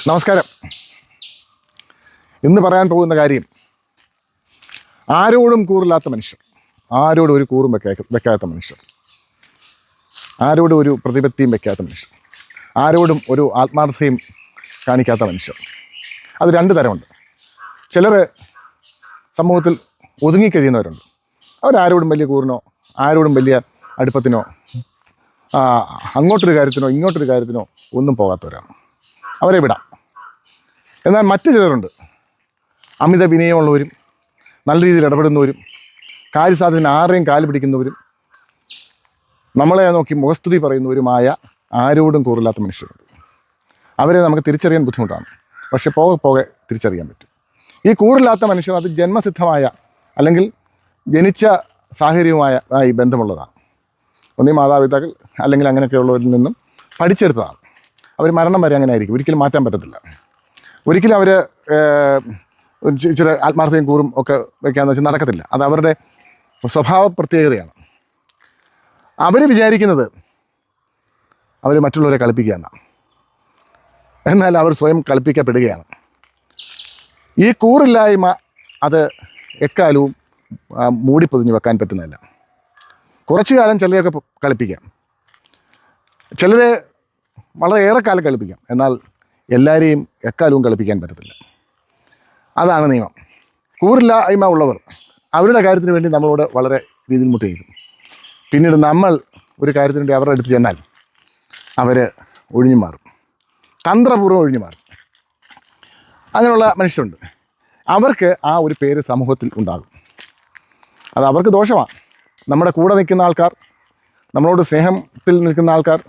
നമസ്കാരം. ഇന്ന് പറയാൻ പോകുന്ന കാര്യം ആരോടും കൂറില്ലാത്ത മനുഷ്യർ, ആരോടും ഒരു കൂറും വെക്കാത്ത മനുഷ്യർ, ആരോടും ഒരു പ്രതിപത്തിയും വെക്കാത്ത മനുഷ്യർ, ആരോടും ഒരു ആത്മാർത്ഥതയും കാണിക്കാത്ത മനുഷ്യർ. അത് രണ്ട് തരമുണ്ട്. ചിലർ സമൂഹത്തിൽ ഒതുങ്ങിക്കഴിയുന്നവരുണ്ട്. അവരാരോടും വലിയ കൂറിനോ ആരോടും വലിയ അടുപ്പത്തിനോ അങ്ങോട്ടൊരു കാര്യത്തിനോ ഇങ്ങോട്ടൊരു കാര്യത്തിനോ ഒന്നും പോകാത്തവരാണ്. അവരെ വിടാം. എന്നാൽ മറ്റു ചിലരുണ്ട്, അമിത വിനയമുള്ളവരും നല്ല രീതിയിൽ ഇടപെടുന്നവരും കാര്യസാധ്യത്തിന് ആരുടെയും കാല് പിടിക്കുന്നവരും നമ്മളെ നോക്കി മുഖസ്തുതി പറയുന്നവരുമായ ആരോടും കൂറില്ലാത്ത മനുഷ്യരുണ്ട്. അവരെ നമുക്ക് തിരിച്ചറിയാൻ ബുദ്ധിമുട്ടാണ്, പക്ഷെ പോകെ പോകെ തിരിച്ചറിയാൻ പറ്റും. ഈ കൂറില്ലാത്ത മനുഷ്യർ അത് ജന്മസിദ്ധമായ അല്ലെങ്കിൽ ജനിച്ച സാഹചര്യവുമായ ഈ ബന്ധമുള്ളതാണ്. ഒന്നീ മാതാപിതാക്കൾ അല്ലെങ്കിൽ അങ്ങനെയൊക്കെയുള്ളവരിൽ നിന്നും പഠിച്ചെടുത്തതാണ്. അവർ മരണം വരെ അങ്ങനെ ആയിരിക്കും, ഒരിക്കലും മാറ്റാൻ പറ്റത്തില്ല. ഒരിക്കലും അവർ ചില ആത്മാർത്ഥതയും കൂറും ഒക്കെ വയ്ക്കാമെന്ന് വെച്ചാൽ നടക്കത്തില്ല. അത് അവരുടെ സ്വഭാവ പ്രത്യേകതയാണ്. അവർ വിചാരിക്കുന്നത് അവർ മറ്റുള്ളവരെ കളിപ്പിക്കുകയാണ്, എന്നാൽ അവർ സ്വയം കളിപ്പിക്കപ്പെടുകയാണ്. ഈ കൂറില്ലായ്മ അത് എക്കാലവും മൂടിപ്പൊതിഞ്ഞ് വെക്കാൻ പറ്റുന്നതല്ല. കുറച്ചു കാലം ചിലരെയൊക്കെ കളിപ്പിക്കാം, ചിലരെ വളരെ ഏറെക്കാലം കളിപ്പിക്കാം, എന്നാൽ എല്ലാവരെയും എക്കാലവും കളിപ്പിക്കാൻ പറ്റത്തില്ല. അതാണ് നിയമം. കൂറില്ലായ്മ ഉള്ളവർ അവരുടെ കാര്യത്തിന് വേണ്ടി നമ്മളോട് വളരെ രീതിയിൽ മുട്ട് ചെയ്യും. പിന്നീട് നമ്മൾ ഒരു കാര്യത്തിന് വേണ്ടി അവരുടെ അടുത്ത് ചെന്നാൽ അവർ ഒഴിഞ്ഞു മാറും, തന്ത്രപൂർവ്വം ഒഴിഞ്ഞു മാറും. അങ്ങനെയുള്ള മനുഷ്യരുണ്ട്. അവർക്ക് ആ ഒരു പേര് സമൂഹത്തിൽ ഉണ്ടാകും. അത് അവർക്ക് ദോഷമാണ്. നമ്മുടെ കൂടെ നിൽക്കുന്ന ആൾക്കാർ, നമ്മളോട് സ്നേഹത്തിൽ നിൽക്കുന്ന ആൾക്കാർ,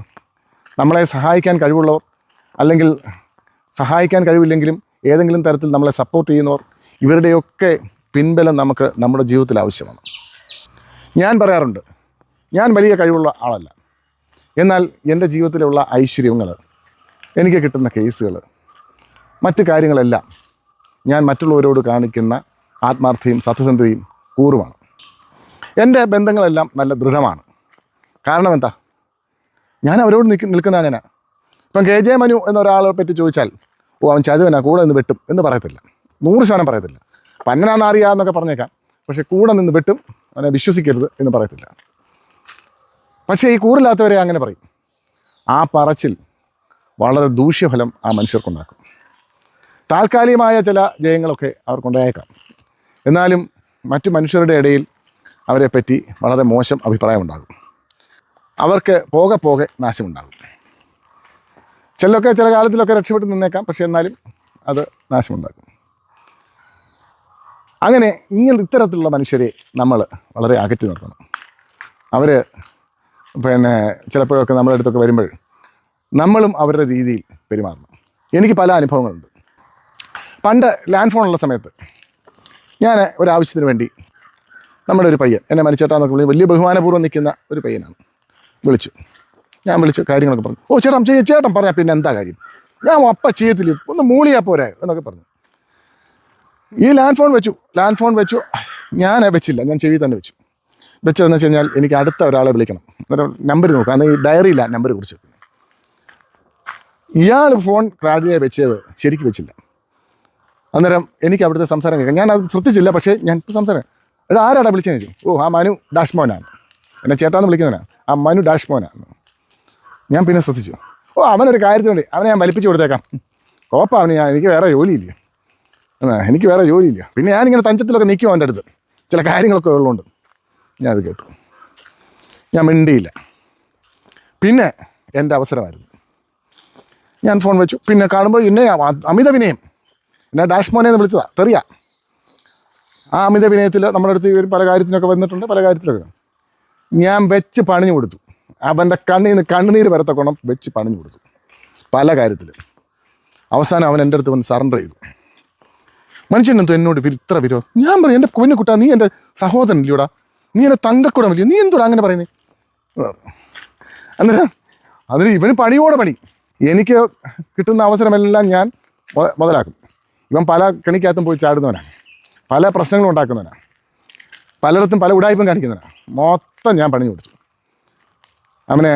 നമ്മളെ സഹായിക്കാൻ കഴിവുള്ളവർ, അല്ലെങ്കിൽ സഹായിക്കാൻ കഴിവില്ലെങ്കിലും ഏതെങ്കിലും തരത്തിൽ നമ്മളെ സപ്പോർട്ട് ചെയ്യുന്നവർ, ഇവരുടെയൊക്കെ പിൻബലം നമുക്ക് നമ്മുടെ ജീവിതത്തിൽ ആവശ്യമാണ്. ഞാൻ പറയാറുണ്ട്, ഞാൻ വലിയ കഴിവുള്ള ആളല്ല, എന്നാൽ എൻ്റെ ജീവിതത്തിലുള്ള ഐശ്വര്യങ്ങൾ, എനിക്ക് കിട്ടുന്ന കേസുകൾ, മറ്റു കാര്യങ്ങളെല്ലാം ഞാൻ മറ്റുള്ളവരോട് കാണിക്കുന്ന ആത്മാർത്ഥതയും സത്യസന്ധതയും കൂറുമാണ്. എൻ്റെ ബന്ധങ്ങളെല്ലാം നല്ല ദൃഢമാണ്. കാരണം എന്താ? ഞാൻ അവരോട് നിൽക്കുന്ന അങ്ങനെ. ഇപ്പം KJ മനു എന്നൊരാളെ പറ്റി ചോദിച്ചാൽ, അവൻ ചതുവനാ, കൂടെ നിന്ന് വെട്ടും എന്ന് പറയത്തില്ല, 100% പറയത്തില്ല. പന്നനാന്ന് അറിയാമെന്നൊക്കെ പറഞ്ഞേക്കാം, പക്ഷേ കൂടെ നിന്ന് വെട്ടും, അവനെ വിശ്വസിക്കരുത് എന്ന് പറയത്തില്ല. പക്ഷേ ഈ കൂറില്ലാത്തവരെ അങ്ങനെ പറയും. ആ പറച്ചിൽ വളരെ ദൂഷ്യഫലം ആ മനുഷ്യർക്കുണ്ടാക്കും. താൽക്കാലികമായ ചില ജയങ്ങളൊക്കെ അവർക്കുണ്ടായേക്കാം, എന്നാലും മറ്റു മനുഷ്യരുടെ ഇടയിൽ അവരെപ്പറ്റി വളരെ മോശം അഭിപ്രായമുണ്ടാകും. അവർക്ക് പോകെ പോകെ നാശമുണ്ടാകും. ചിലരൊക്കെ ചില കാലത്തിലൊക്കെ രക്ഷപ്പെട്ട് നിന്നേക്കാം, പക്ഷെ എന്നാലും അത് നാശമുണ്ടാക്കും. അങ്ങനെ ഇത്തരത്തിലുള്ള മനുഷ്യരെ നമ്മൾ വളരെ അകറ്റി നിർത്തണം. അവർ ചിലപ്പോഴൊക്കെ നമ്മുടെ അടുത്തൊക്കെ വരുമ്പോൾ നമ്മളും അവരുടെ രീതിയിൽ പെരുമാറണം. എനിക്ക് പല അനുഭവങ്ങളുണ്ട്. പണ്ട് ലാൻഡ് ഫോണുള്ള സമയത്ത് ഞാൻ ഒരാവശ്യത്തിന് വേണ്ടി നമ്മുടെ ഒരു പയ്യൻ, എന്നെ മരിച്ചേട്ടാന്നൊക്കെ വിളിച്ച് വലിയ ബഹുമാനപൂർവ്വം നിൽക്കുന്ന ഒരു പയ്യനാണ്, ഞാൻ വിളിച്ചു കാര്യങ്ങളൊക്കെ പറഞ്ഞു. ചേട്ടൻ പറഞ്ഞാൽ പിന്നെ എന്താ കാര്യം, ഞാൻ അപ്പം ചെയ്യത്തില്ല, ഒന്ന് മൂളിയാൽ പോരെ എന്നൊക്കെ പറഞ്ഞു. ഈ ലാൻഡ് ഫോൺ വെച്ചു. ഞാൻ വെച്ചില്ല, ഞാൻ ചെവി തന്നെ വെച്ചതെന്ന് വെച്ച് കഴിഞ്ഞാൽ എനിക്ക് അടുത്ത ഒരാളെ വിളിക്കണം, അന്നേരം നമ്പർ നോക്കാം. അന്ന് ഈ ഡയറിയില്ല നമ്പർ കുറിച്ച് വെക്കുന്നത്. ഇയാൾ ഫോൺ കാർഡിനെ വെച്ചത് ശരിക്കും വെച്ചില്ല. അന്നേരം എനിക്ക് അവിടുത്തെ സംസാരം കേൾക്കാം. ഞാൻ അത് ശ്രദ്ധിച്ചില്ല, പക്ഷേ ഞാൻ സംസാരം, ആരാടാ വിളിച്ചതെന്ന് ചോദിച്ചു. ആ മനു ഡാഷ്മോനാണ്, എന്നെ ചേട്ടാന്ന് വിളിക്കുന്നവനാണ്, ആ മനു ഡാഷ്മോനാണ്. ഞാൻ പിന്നെ ശ്രദ്ധിച്ചു, അവനൊരു കാര്യത്തിനുണ്ട്, അവനെ ഞാൻ വലിപ്പിച്ച് കൊടുത്തേക്കാം, കോപ്പം അവന്, എനിക്ക് വേറെ ജോലിയില്ല. പിന്നെ ഞാനിങ്ങനെ തഞ്ചത്തിലൊക്കെ നിൽക്കും അവൻ്റെ അടുത്ത്, ചില കാര്യങ്ങളൊക്കെ ഉള്ളതുകൊണ്ട് ഞാൻ അത് കേട്ടു. ഞാൻ മിണ്ടിയില്ല. പിന്നെ എൻ്റെ അവസരമായിരുന്നു. ഞാൻ ഫോൺ വെച്ചു. പിന്നെ കാണുമ്പോൾ എന്നെ അമിത വിനയം, എന്നെ ഡാഷ്മോനെ എന്ന് വിളിച്ചതാണ്, തെറിയ. ആ അമിത വിനയത്തിൽ നമ്മുടെ അടുത്ത് ഇവർ പല കാര്യത്തിനൊക്കെ വന്നിട്ടുണ്ട്, പല കാര്യത്തിലൊക്കെ ഞാൻ വെച്ച് പണിഞ്ഞു കൊടുത്തു. അവൻ്റെ കണ്ണിൽ നിന്ന് കണ്ണുനീര് വരത്തക്കോണം വെച്ച് പണിഞ്ഞു കൊടുത്തു പല കാര്യത്തിൽ. അവസാനം അവൻ എൻ്റെ അടുത്ത് വന്ന് സറണ്ടർ ചെയ്തു. മനുഷ്യനെന്തോ എന്നോട് ഇത്ര വിരോധം. ഞാൻ പറയും, എൻ്റെ കുഞ്ഞുകുട്ടാ, നീ എൻ്റെ സഹോദരൻ ഇല്ലയോടാ, നീ എൻ്റെ തങ്കക്കൂടം ഇല്ലയോ, നീ എന്തോടാ അങ്ങനെ പറയുന്നത്? അന്നേരം ഇവന് പണിയോടെ പണി. എനിക്ക് കിട്ടുന്ന അവസരമെല്ലാം ഞാൻ മുതലാക്കും. ഇവൻ പല കെണിക്കകത്തും പോയി ചാടുന്നവനാണ്, പല പ്രശ്നങ്ങളും ഉണ്ടാക്കുന്നവനാണ്, പലയിടത്തും പല ഉടായ്പും കാണിക്കുന്നവനാണ്. മൊത്തം ഞാൻ പണി കൊടുത്തു. അവനെ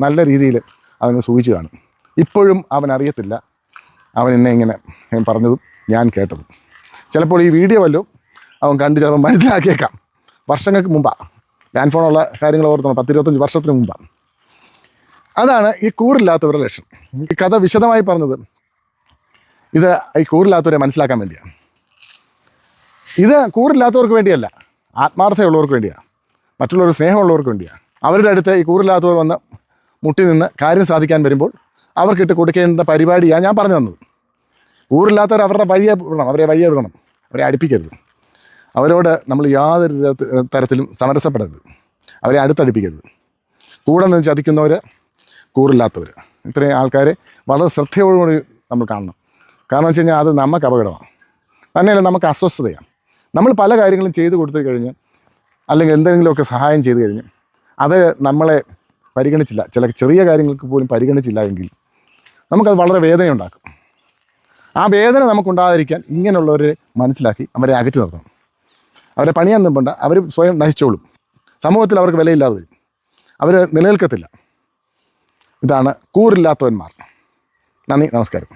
നല്ല രീതിയിൽ അവന് സൂക്ഷിച്ച് കാണും. ഇപ്പോഴും അവൻ അറിയത്തില്ല അവൻ എന്നെ ഇങ്ങനെ പറഞ്ഞതും ഞാൻ കേട്ടതും. ചിലപ്പോൾ ഈ വീഡിയോ വല്ലതും അവൻ കണ്ട് ചിലപ്പോൾ മനസ്സിലാക്കിയേക്കാം. വർഷങ്ങൾക്ക് മുമ്പാണ്, ലാൻഡ് ഫോണുള്ള കാര്യങ്ങൾ ഓർത്തണം, 10-25 വർഷത്തിന് മുമ്പാണ്. അതാണ് ഈ കൂറില്ലാത്തവരുടെ ലക്ഷണം. ഈ കഥ വിശദമായി പറഞ്ഞത് ഇത് ഈ കൂറില്ലാത്തവരെ മനസ്സിലാക്കാൻ വേണ്ടിയാണ്. ഇത് കൂറില്ലാത്തവർക്ക് വേണ്ടിയല്ല, ആത്മാർത്ഥതയുള്ളവർക്ക് വേണ്ടിയാണ്, മറ്റുള്ളവർ സ്നേഹമുള്ളവർക്ക് വേണ്ടിയാണ്. അവരുടെ അടുത്ത് ഈ കൂറില്ലാത്തവർ വന്ന് മുട്ടി നിന്ന് കാര്യം സാധിക്കാൻ വരുമ്പോൾ അവർക്കിട്ട് കൊടുക്കേണ്ട പരിപാടിയാണ് ഞാൻ പറഞ്ഞു തന്നത്. കൂറില്ലാത്തവർ അവരുടെ വഴിയെ വിടണം, വഴിയെ വിടണം, അവരെ അടുപ്പിക്കരുത്. അവരോട് നമ്മൾ യാതൊരു തരത്തിലും സമരസപ്പെടരുത്, അവരെ അടുത്തടുപ്പിക്കരുത്. കൂടെ നിന്ന് ചതിക്കുന്നവർ, കൂറില്ലാത്തവർ, ഇത്രയും ആൾക്കാരെ വളരെ ശ്രദ്ധയോടുകൂടി നമ്മൾ കാണണം. കാരണം വെച്ച് കഴിഞ്ഞാൽ അത് നമുക്ക് അപകടമാണ്, തന്നെയല്ല നമുക്ക് അസ്വസ്ഥതയാണ്. നമ്മൾ പല കാര്യങ്ങളും ചെയ്തു കൊടുത്തു കഴിഞ്ഞ്, അല്ലെങ്കിൽ എന്തെങ്കിലുമൊക്കെ സഹായം ചെയ്തു കഴിഞ്ഞ് അത് നമ്മളെ പരിഗണിച്ചില്ല, ചില ചെറിയ കാര്യങ്ങൾക്ക് പോലും പരിഗണിച്ചില്ല എങ്കിൽ നമുക്കത് വളരെ വേദനയുണ്ടാക്കും. ആ വേദന നമുക്കുണ്ടാകാതിരിക്കാൻ ഇങ്ങനെയുള്ളവരെ മനസ്സിലാക്കി അവരെ അകറ്റി നിർത്തണം. അവരെ പണിയാൻ നിൽപ്പണ്ട, അവർ സ്വയം നശിച്ചോളും. സമൂഹത്തിൽ അവർക്ക് വിലയില്ലാതെ വരും, അവർ നിലനിൽക്കത്തില്ല. ഇതാണ് കൂറില്ലാത്തവന്മാർ. നന്ദി, നമസ്കാരം.